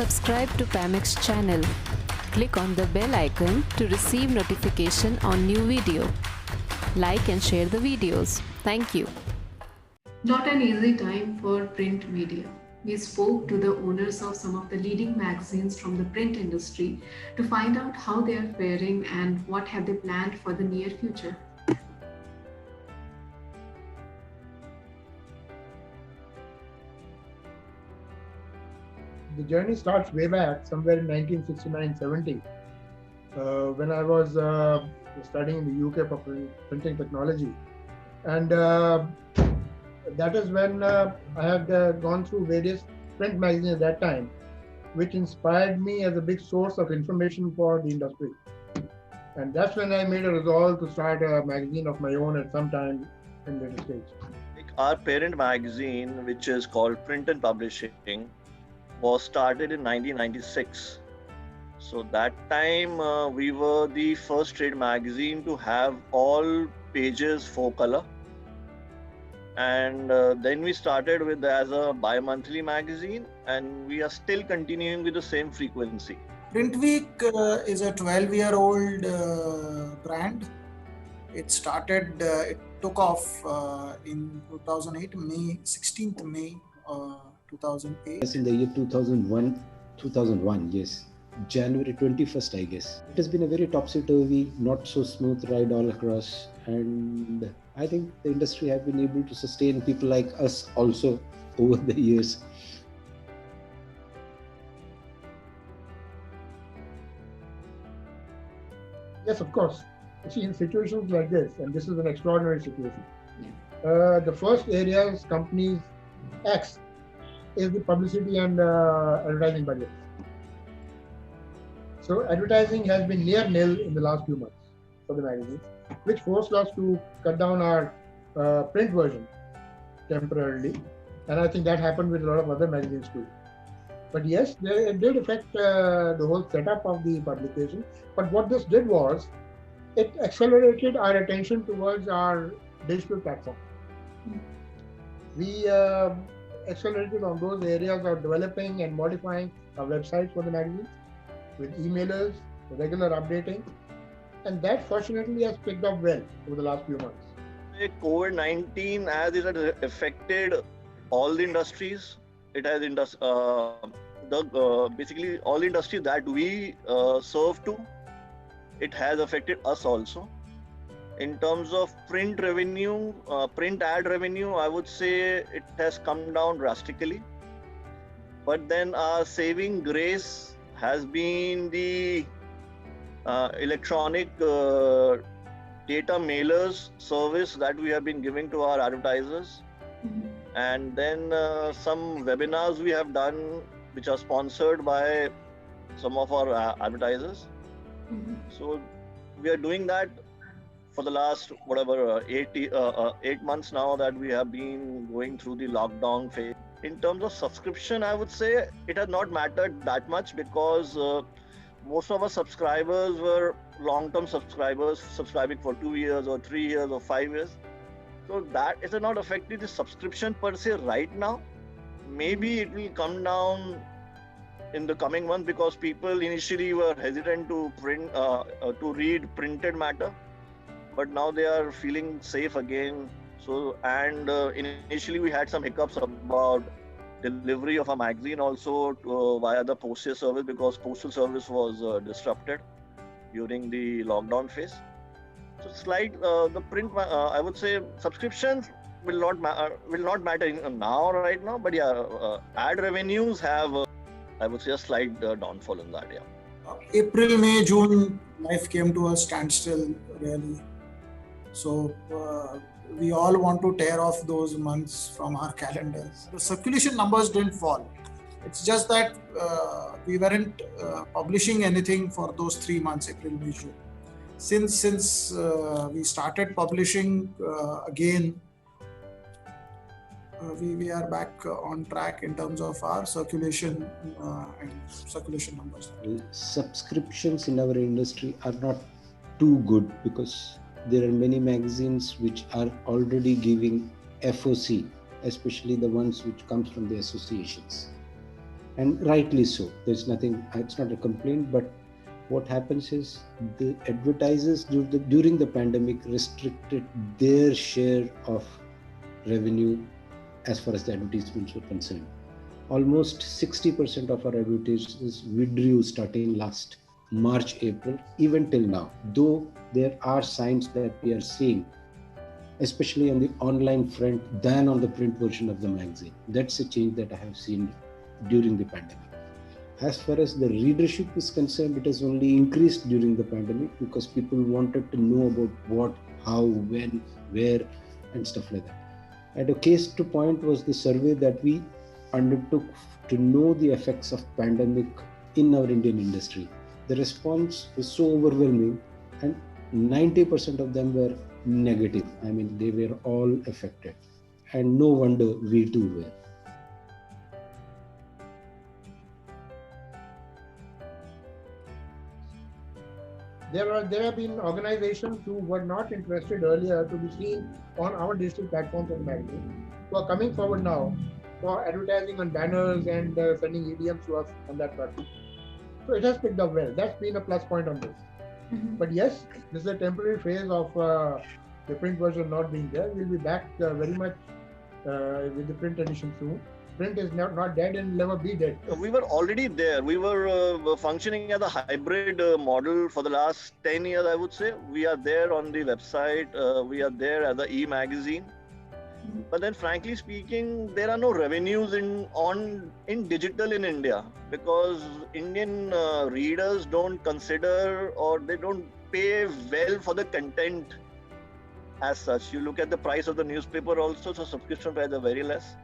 Subscribe to PAMX channel. Click on the bell icon to receive notification on new video. Like and share the videos. Thank you. Not an easy time for print media. We spoke to the owners of some of the leading magazines from the print industry to find out how they are faring and what have they planned for the near future. The journey starts way back, somewhere in 1969-70, when I was studying in the UK for printing technology. And that is when I had gone through various print magazines at that time, which inspired me as a big source of information for the industry. And that's when I made a resolve to start a magazine of my own at some time in the United States. Our parent magazine, which is called Print and Publishing, was started in 1996. So that time we were the first trade magazine to have all pages full color. And then we started with as a bi-monthly magazine, and we are still continuing with the same frequency. Print Week is a 12-year-old brand. It started, it took off in 2008, 16th May 2008. Yes, in the year 2001, yes. January 21st, I guess. It has been a very topsy-turvy, not so smooth ride all across. And I think the industry have been able to sustain people like us also over the years. Yes, of course. You see, in situations like this, and this is an extraordinary situation, the first areas companies X is the publicity and advertising budget. So advertising has been near nil in the last few months for the magazines, which forced us to cut down our print version temporarily. And I think that happened with a lot of other magazines too. But yes, it did affect the whole setup of the publication. But what this did was, it accelerated our attention towards our digital platform. We accelerated on those areas of developing and modifying our websites for the magazines with emailers, regular updating. And that fortunately has picked up well over the last few months. COVID-19, as it has affected all the industries, it has basically all the industries that we serve to, it has affected us also. In terms of print revenue, print ad revenue, I would say it has come down drastically. But then our saving grace has been the electronic data mailers service that we have been giving to our advertisers. And then some webinars we have done which are sponsored by some of our advertisers. So we are doing that for the last 8 months now that we have been going through the lockdown phase. In terms of subscription, I would say it has not mattered that much because most of our subscribers were long-term subscribers, subscribing for 2 years or 3 years or 5 years. So that is not affecting the subscription per se right now. Maybe it will come down in the coming months because people initially were hesitant to read printed matter, but now they are feeling safe again. So, and initially we had some hiccups about delivery of a magazine also via the postal service because postal service was disrupted during the lockdown phase. So slight the print, I would say subscriptions will not matter now right now, but yeah, ad revenues have I would say a slight downfall in that. Yeah. April, May, June, life came to a standstill really. So we all want to tear off those months from our calendars. The circulation numbers didn't fall. It's just that we weren't publishing anything for those 3 months, April, May, June. Since we started publishing again, we are back on track in terms of our circulation and circulation numbers. Subscriptions in our industry are not too good because there are many magazines which are already giving FOC, especially the ones which comes from the associations. and rightly so. There's nothing, it's not a complaint, but what happens is the advertisers during the pandemic restricted their share of revenue as far as the advertisements were concerned. Almost 60% of our advertisers withdrew starting last March, April, even till now. Though there are signs that we are seeing, especially on the online front than on the print version of the magazine. That's a change that I have seen during the pandemic. As far as the readership is concerned, it has only increased during the pandemic because people wanted to know about what, how, when, where, and stuff like that. And a case to point was the survey that we undertook to know the effects of pandemic in our Indian industry. The response was so overwhelming, and 90% of them were negative. I mean, they were all affected, and no wonder we too were. There have been organizations who were not interested earlier to be seen on our digital platforms and magazines, who are coming forward now for advertising on banners and sending EDMs to us on that platform. So it has picked up well. That's been a plus point on this. Mm-hmm. But yes, this is a temporary phase of the print version not being there. We'll be back very much with the print edition soon. Print is not dead and will never be dead. We were already there. We were functioning as a hybrid model for the last 10 years, I would say. We are there on the website. We are there as an e-magazine. But then, frankly speaking, there are no revenues in digital in India because Indian readers don't consider or they don't pay well for the content as such. You look at the price of the newspaper also, so subscription prices are very less.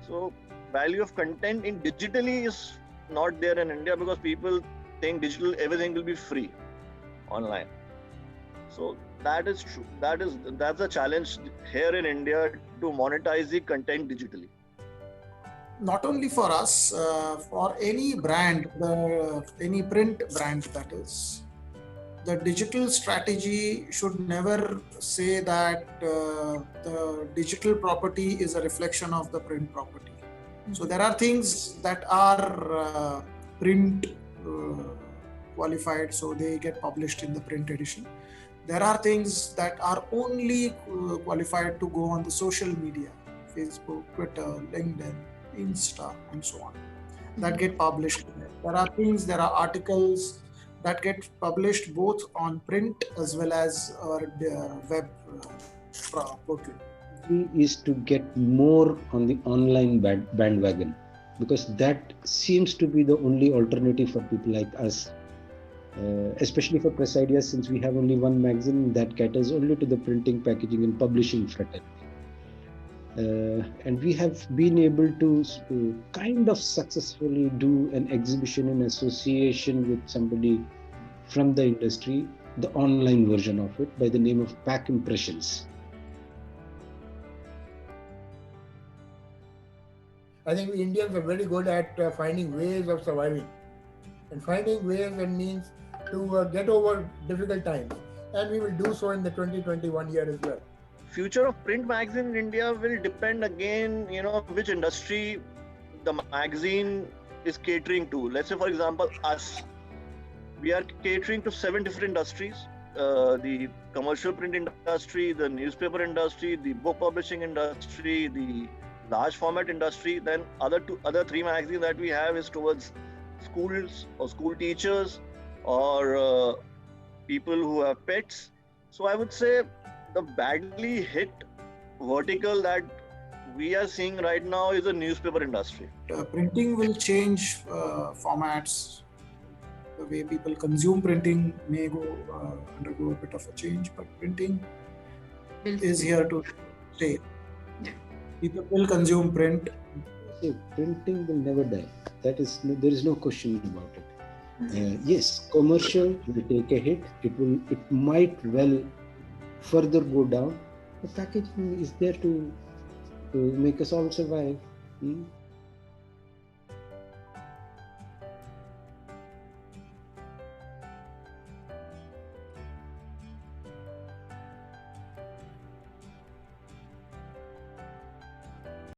So value of content in digitally is not there in India because people think digital everything will be free online. So that is true. That's a challenge here in India to monetize the content digitally. Not only for us, for any brand, any print brand that is, the digital strategy should never say that the digital property is a reflection of the print property. Mm-hmm. So there are things that are print qualified, so they get published in the print edition. There are things that are only qualified to go on the social media, Facebook, Twitter, LinkedIn, Insta, and so on, that get published. There are articles that get published both on print as well as web portal. Is to get more on the online bandwagon because that seems to be the only alternative for people like us, especially for Press Ideas, since we have only one magazine that caters only to the printing, packaging, and publishing fraternity. And we have been able to kind of successfully do an exhibition in association with somebody from the industry, the online version of it by the name of Pack Impressions. I think Indians are very good at finding ways of surviving, and finding ways and means to get over difficult times, and we will do so in the 2021 year as well. Future of print magazine in India will depend again, which industry the magazine is catering to. Let's say, for example, us. We are catering to 7 different industries: the commercial print industry, the newspaper industry, the book publishing industry, the large format industry. Then other 3 magazines that we have is towards schools or school teachers or people who have pets. So I would say the badly hit vertical that we are seeing right now is the newspaper industry. Printing will change formats. The way people consume printing may undergo a bit of a change, but printing is here to stay. Yeah. People will consume print. Printing will never die. There is no question about it. Yes, commercial will take a hit. It might well further go down. The packaging is there to make us all survive.